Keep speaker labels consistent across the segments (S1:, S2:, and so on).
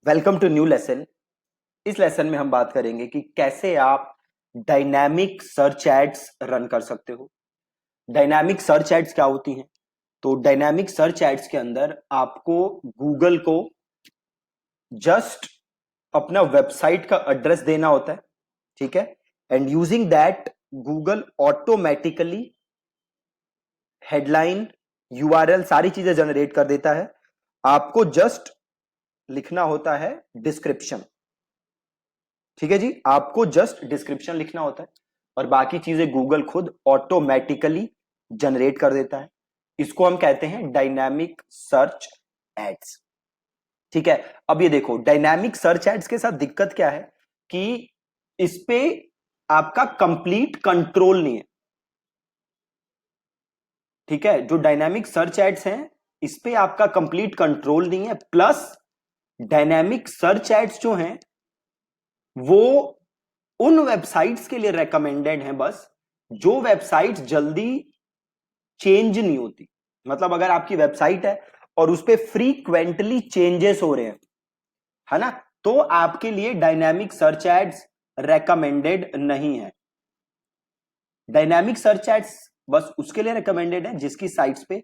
S1: Welcome to new lesson. इस lesson में हम बात करेंगे कि कैसे आप डायनामिक सर्च एड्स रन कर सकते हो। डायनामिक सर्च एड्स क्या होती हैं? तो डायनामिक सर्च एड्स के अंदर आपको गूगल को जस्ट अपना वेबसाइट का एड्रेस देना होता है, ठीक है। And using that Google automatically headline, URL सारी चीजें जनरेट कर देता है। आपको जस्ट लिखना होता है डिस्क्रिप्शन, ठीक है जी। आपको जस्ट डिस्क्रिप्शन लिखना होता है और बाकी चीजें गूगल खुद ऑटोमेटिकली जनरेट कर देता है। इसको हम कहते हैं डायनामिक सर्च एड्स, ठीक है। अब ये देखो, डायनामिक सर्च एड्स के साथ दिक्कत क्या है कि इस पे आपका कंप्लीट कंट्रोल नहीं है, ठीक है। जो डायनामिक सर्च एड्स हैं इस पे आपका कंप्लीट कंट्रोल नहीं है। प्लस डायनामिक सर्च एड्स जो हैं वो उन वेबसाइट्स के लिए रेकमेंडेड हैं बस जो वेबसाइट्स जल्दी चेंज नहीं होती। मतलब अगर आपकी वेबसाइट है और उस पर फ्रीक्वेंटली चेंजेस हो रहे हैं, है ना, तो आपके लिए डायनामिक सर्च एड्स रेकमेंडेड नहीं है। डायनामिक सर्च एड्स बस उसके लिए रेकमेंडेड है जिसकी साइट्स पे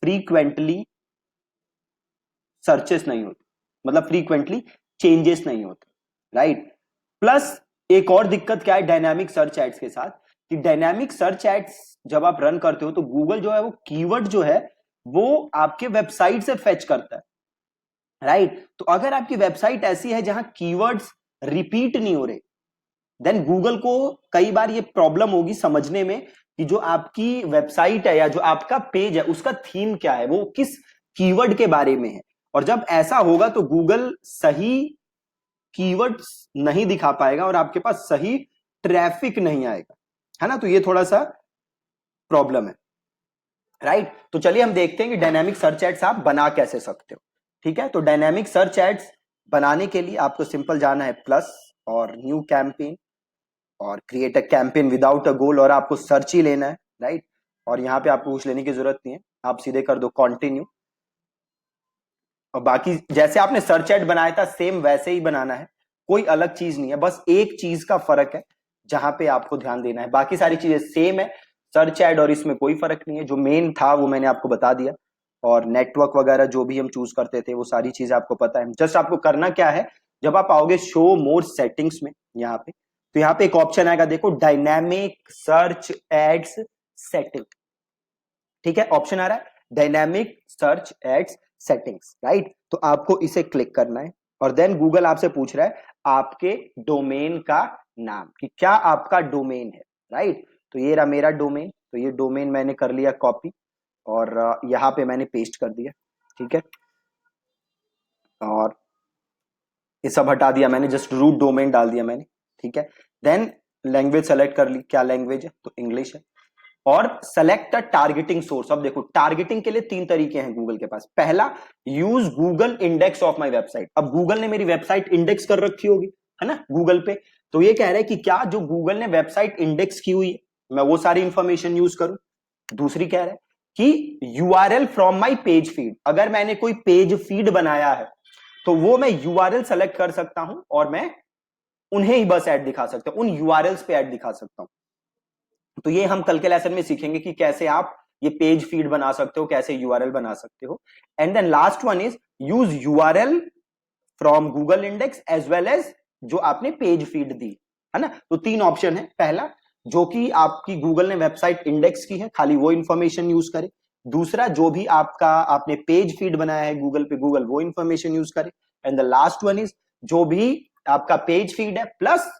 S1: फ्रीक्वेंटली सर्चेस नहीं होते, मतलब फ्रीक्वेंटली चेंजेस नहीं होते, राइट। प्लस एक और दिक्कत क्या है डायनामिक सर्च एड्स के साथ कि डायनामिक सर्च एड्स जब आप रन करते हो तो गूगल जो है वो कीवर्ड जो है वो आपके वेबसाइट से फेच करता है, राइट। तो अगर आपकी वेबसाइट ऐसी है जहां कीवर्ड्स रिपीट नहीं हो रहे, देन गूगल को कई बार ये प्रॉब्लम होगी समझने में कि जो आपकी वेबसाइट है या जो आपका पेज है उसका थीम क्या है, वो किस कीवर्ड के बारे में है। और जब ऐसा होगा तो गूगल सही कीवर्ड्स नहीं दिखा पाएगा और आपके पास सही ट्रैफिक नहीं आएगा, है ना। तो ये थोड़ा सा प्रॉब्लम है, राइट। तो चलिए हम देखते हैं कि डायनामिक सर्च एड्स आप बना कैसे सकते हो, ठीक है। तो डायनामिक सर्च एड्स बनाने के लिए आपको सिंपल जाना है प्लस और न्यू कैंपेन और create a campaign without a goal, और आपको सर्च ही लेना है, राइट। और यहां पे आपको कुछ लेने की जरूरत नहीं है, आप सीधे कर दो कंटिन्यू। और बाकी जैसे आपने सर्च एड बनाया था सेम वैसे ही बनाना है, कोई अलग चीज नहीं है। बस एक चीज का फर्क है जहां पे आपको ध्यान देना है, बाकी सारी चीजें सेम है। सर्च एड और इसमें कोई फर्क नहीं है, जो मेन था वो मैंने आपको बता दिया। और नेटवर्क वगैरह जो भी हम चूज करते थे वो सारी चीजें आपको पता है। जस्ट आपको करना क्या है, जब आप आओगे शो मोर सेटिंग्स में यहाँ पे, तो यहाँ पे एक ऑप्शन आएगा, देखो डायनामिक सर्च एड्स सेटिंग, ठीक है। ऑप्शन आ रहा है dynamic search ads settings, right. तो आपको इसे क्लिक करना है और देन गूगल आपसे पूछ रहा है आपके डोमेन का नाम, कि क्या आपका डोमेन है, राइट। तो ये रहा मेरा डोमेन, तो ये डोमेन मैंने कर लिया कॉपी और यहां पे मैंने पेस्ट कर दिया, ठीक है। और ये सब हटा दिया मैंने, जस्ट रूट डोमेन डाल दिया मैंने, ठीक है। देन लैंग्वेज सेलेक्ट कर ली, क्या लैंग्वेज है, तो इंग्लिश है। और सेलेक्ट अ टारगेटिंग सोर्स। अब देखो टारगेटिंग के लिए तीन तरीके हैं गूगल के पास। पहला, use Google index of my website. अब गूगल ने मेरी वेबसाइट इंडेक्स कर रखी होगी, है ना, गूगल पे। तो ये कह रहा है कि क्या जो गूगल ने वेबसाइट इंडेक्स की हुई है मैं वो सारी इंफॉर्मेशन यूज करूं। दूसरी कह रहा है कि URL from my page feed, अगर मैंने कोई पेज फीड बनाया है तो वो मैं यूआरएल सेलेक्ट कर सकता हूं और मैं उन्हें ही बस ऐड दिखा सकता हूं, उन यूआरएल्स पे ऐड दिखा सकता हूं। तो ये हम कल के लेसन में सीखेंगे कि कैसे आप ये पेज फीड बना सकते हो, कैसे यूआरएल बना सकते हो। And then last one is use URL from Google index as well as जो आपने पेज फीड दी, है ना। तो तीन ऑप्शन है। पहला, जो कि आपकी गूगल ने वेबसाइट इंडेक्स की है खाली वो इंफॉर्मेशन यूज करे। दूसरा, जो भी आपका आपने पेज फीड बनाया है गूगल पे, गूगल वो इंफॉर्मेशन यूज करे। And the last one is जो भी आपका पेज फीड है प्लस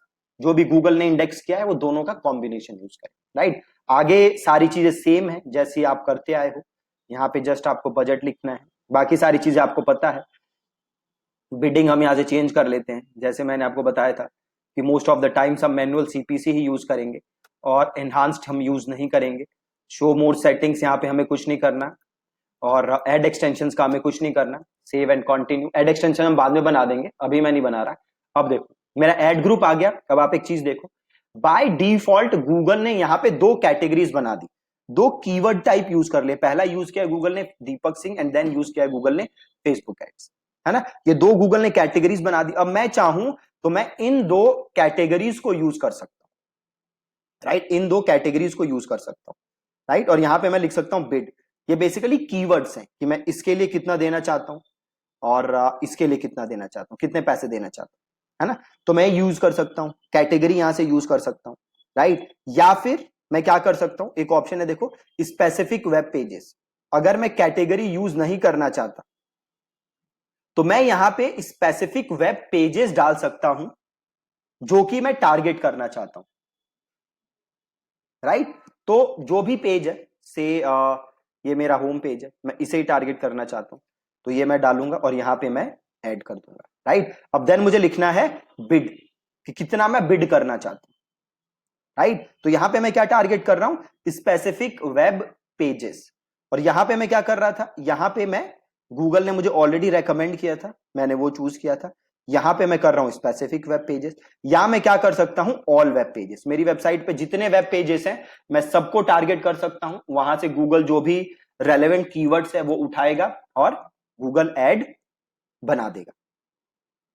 S1: जो भी गूगल ने इंडेक्स किया है वो दोनों का कॉम्बिनेशन यूज करे, राइट। आगे सारी चीजें सेम है जैसी आप करते आए हो। यहाँ पे जस्ट आपको बजट लिखना है, बाकी सारी चीजें आपको पता है। बिडिंग हम यहाँ से चेंज कर लेते हैं, जैसे मैंने आपको बताया था कि मोस्ट ऑफ द टाइम्स हम मैनुअल सीपीसी ही यूज करेंगे और एनहांस्ड हम यूज नहीं करेंगे। शो मोर सेटिंग्स यहाँ पे हमें कुछ नहीं करना और एड एक्सटेंशंस का हमें कुछ नहीं करना। Save and continue. Add extension हम बाद में बना देंगे, अभी मैं नहीं बना रहा। अब देखो मेरा एड ग्रुप आ गया। अब आप एक चीज देखो, बाय डिफॉल्ट गूगल ने यहाँ पे दो कैटेगरीज बना दी, दो कीवर्ड टाइप यूज कर ले। पहला यूज किया गूगल ने Deepak Singh and then use किया गूगल ने फेसबुक एड्स। है ना। ये दो गूगल ने कैटेगरीज बना दी। अब मैं चाहूं तो मैं इन दो कैटेगरीज को यूज कर सकता हूं, राइट, इन दो कैटेगरीज को यूज कर सकता हूं, राइट। और यहां पे मैं लिख सकता हूं बिड। ये बेसिकली कीवर्ड्स हैं कि मैं इसके लिए कितना देना चाहता हूं और इसके लिए कितना देना चाहता हूं, कितने पैसे देना चाहता हूं, है ना। तो मैं यूज कर सकता हूं, कैटेगरी यहां से यूज कर सकता हूं, राइट। या फिर मैं क्या कर सकता हूं, एक ऑप्शन है देखो, स्पेसिफिक वेब पेजेस। अगर मैं कैटेगरी यूज नहीं करना चाहता तो मैं यहां पे स्पेसिफिक वेब पेजेस डाल सकता हूं जो कि मैं टारगेट करना चाहता हूं, राइट। तो जो भी पेज है से ये मेरा होम पेज है, मैं इसे ही टारगेट करना चाहता हूं, तो ये मैं डालूंगा और यहां पे मैं ऐड कर दूंगा, राइट। अब देन मुझे लिखना है बिड, कि कितना मैं बिड करना चाहता हूं, राइट। तो यहां पे मैं क्या टारगेट कर रहा हूं, स्पेसिफिक वेब पेजेस। और यहां पे मैं क्या कर रहा था, यहां पे मैं, गूगल ने मुझे ऑलरेडी रेकमेंड किया था, मैंने वो चूज किया था। यहां पे मैं कर रहा हूं स्पेसिफिक वेब पेजेस, या मैं क्या कर सकता हूं, ऑल वेब पेजेस। मेरी वेबसाइट पे जितने वेब पेजेस हैं मैं सबको टारगेट कर सकता हूं, वहां से गूगल जो भी रेलेवेंट कीवर्ड्स है वो उठाएगा और गूगल एड बना देगा,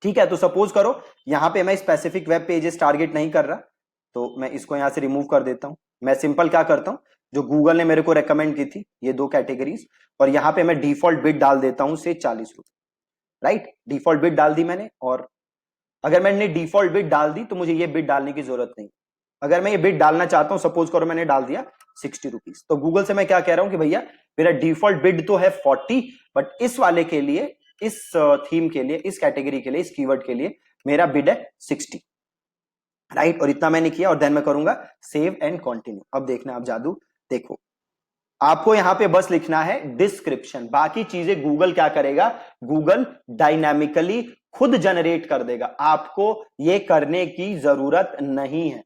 S1: ठीक है। तो सपोज करो यहां पे मैं स्पेसिफिक वेब पेजेस टारगेट नहीं कर रहा, तो मैं इसको यहां से रिमूव कर देता हूं। मैं सिंपल क्या करता हूं, जो गूगल ने मेरे को रेकमेंड की थी ये दो कैटेगरीज, और यहां पे मैं डिफॉल्ट बिड डाल देता हूं से 40 रुपए, राइट। डिफॉल्ट बिड डाल दी मैंने, और अगर मैंने डिफॉल्ट बिड डाल दी तो मुझे ये बिड डालने की जरूरत नहीं। अगर मैं ये बिड डालना चाहता हूं, सपोज करो मैंने डाल दिया 60 रुपीज, तो गूगल से मैं क्या कह रहा हूं कि भैया मेरा डिफॉल्ट बिड तो है 40, बट इस वाले के लिए, इस थीम के लिए, इस कैटेगरी के लिए, इस कीवर्ड के लिए मेरा बिड है 60, राइट। और इतना मैंने किया और देन मैं करूंगा सेव एंड कंटिन्यू। अब देखना आप जादू, देखो आपको यहां पे बस लिखना है डिस्क्रिप्शन, बाकी चीजें गूगल क्या करेगा, गूगल डायनामिकली खुद जनरेट कर देगा, आपको ये करने की जरूरत नहीं है।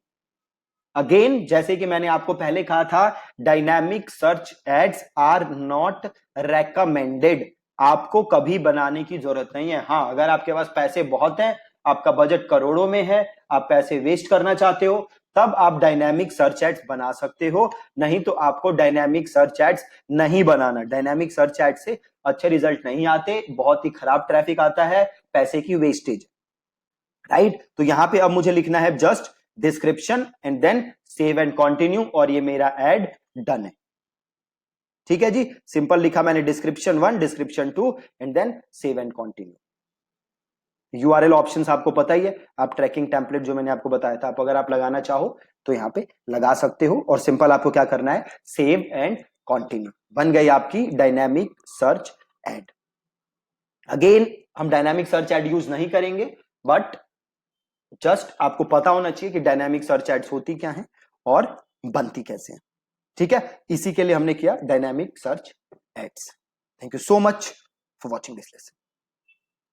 S1: अगेन जैसे कि मैंने आपको पहले कहा था, dynamic search ads are not recommended, आपको कभी बनाने की जरूरत नहीं है। हाँ, अगर आपके पास पैसे बहुत हैं, आपका बजट करोड़ों में है, आप पैसे वेस्ट करना चाहते हो, तब आप डायनामिक सर्च एड्स बना सकते हो, नहीं तो आपको डायनामिक सर्च एड्स नहीं बनाना। डायनामिक सर्च एड्स से अच्छे रिजल्ट नहीं आते, बहुत ही खराब ट्रैफिक आता है, पैसे की वेस्टेज, राइट। तो यहां पे अब मुझे लिखना है just description and then save and continue, और ये मेरा एड डन है, ठीक है जी। सिंपल लिखा मैंने description 1, description 2 and then save and continue. URL options आपको पता ही है, आप ट्रैकिंग टेम्पलेट जो मैंने आपको बताया था, आप अगर आप लगाना चाहो तो यहां पे लगा सकते हो, और सिंपल आपको क्या करना है, सेव एंड कंटिन्यू, बन गई आपकी डायनामिक सर्च एड। अगेन हम डायनामिक सर्च एड यूज नहीं करेंगे, बट जस्ट आपको पता होना चाहिए कि डायनामिक सर्च एड्स होती क्या है और बनती कैसे है, ठीक है। इसी के लिए हमने किया dynamic search ads. Thank you so much for watching this lesson.